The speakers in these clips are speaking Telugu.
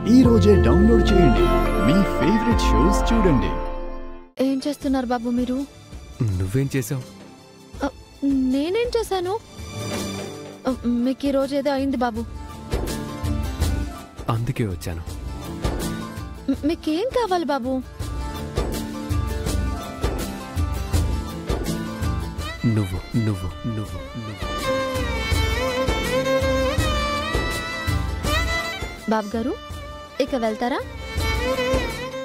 ఈ రోజే డౌన్లోడ్ చేయండి. మీ ఫేవరెట్ షోస్ చూడండి. ఏం చేస్తున్నారు బాబు మీరు? నువ్వేం చేసావు? నేనేం చేశాను? మీకు ఈ రోజు ఏదో అయింది బాబు. అందుకే వచ్చాను. మీకేం కావాలి బాబు? నువ్వు నువ్వు నువ్వు నువ్వు బాబు గారు ఇక వెళ్తారా?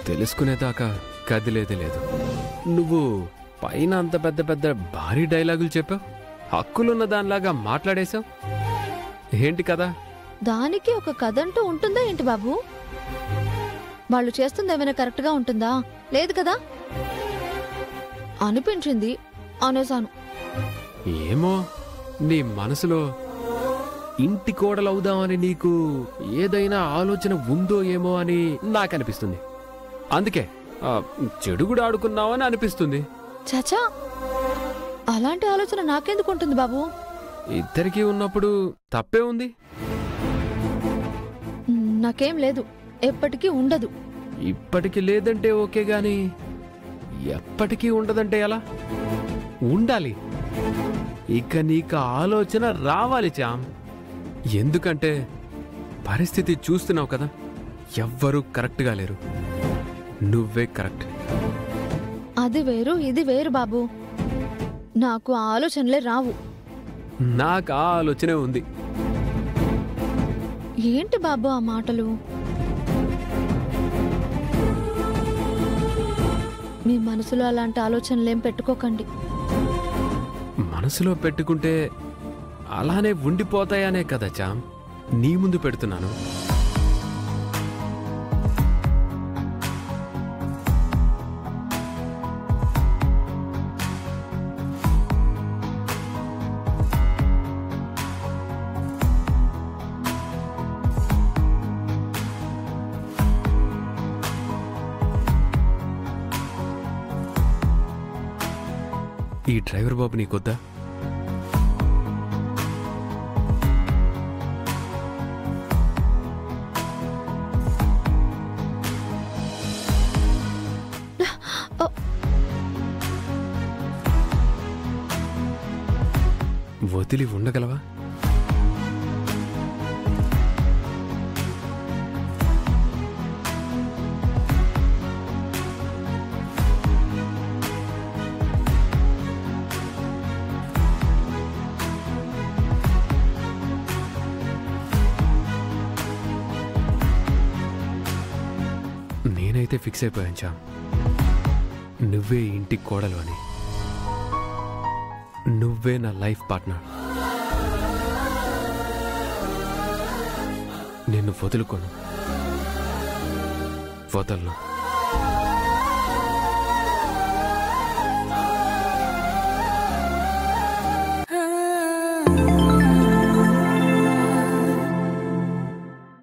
తెలుసుకునేదాకా కదిలేది లేదు. నువ్వు పైన అంత పెద్ద పెద్ద భారీ డైలాగులు చెప్పావు, హక్కులున్న దానిలాగా మాట్లాడేశావు. ఏంటి కదా? దానికి ఒక కథ అంటూ ఉంటుందా ఏంటి బాబు? వాళ్ళు చేస్తుంది ఏమైనా కరెక్ట్గా ఉంటుందా? లేదు కదా. అనిపించింది అనేసాను. ఏమో, నీ మనసులో ఇంటి కోడలవుదామని నీకు ఏదైనా ఆలోచన ఉందో ఏమో అని నాకనిపిస్తుంది. అందుకే చెడుగుడు ఆడుకున్నావని అనిపిస్తుంది. చచా, అలాంటి ఆలోచన నాకెందుకు ఉంటుంది బాబు? ఇద్దరికీ ఉన్నప్పుడు తప్పే ఉంది. నాకేం లేదు, ఎప్పటికీ ఉండదు. ఇప్పటికి లేదంటే ఓకే గాని ఎప్పటికీ ఉండదంటే ఎలా? ఉండాలి. ఇక నీకు ఆలోచన రావాలి చామ్. ఎందుకంటే పరిస్థితి చూస్తున్నావు కదా, ఎవ్వరూ కరెక్ట్గా లేరు. నువ్వే కరెక్ట్. అది వేరు ఇది వేరు బాబు. నాకు ఆలోచనలే రావు. నాకు ఆ ఆలోచనే ఉంది. ఏంటి బాబు ఆ మాటలు? మీ మనసులో అలాంటి ఆలోచనలేం పెట్టుకోకండి. మనసులో పెట్టుకుంటే అలానే ఉండిపోతాయనే కదా చామ్ నీ ముందు పెడుతున్నాను. ఈ డ్రైవర్ బాబు నీకొద్దా? వదిలి ఉండగలవా? నేనైతే ఫిక్స్ అయిపోయాను చామ్, నువ్వే ఇంటి కోడలు అని. నువ్వే నా లైఫ్ పార్ట్నర్. నిన్ను వదులుకోను, వదలను.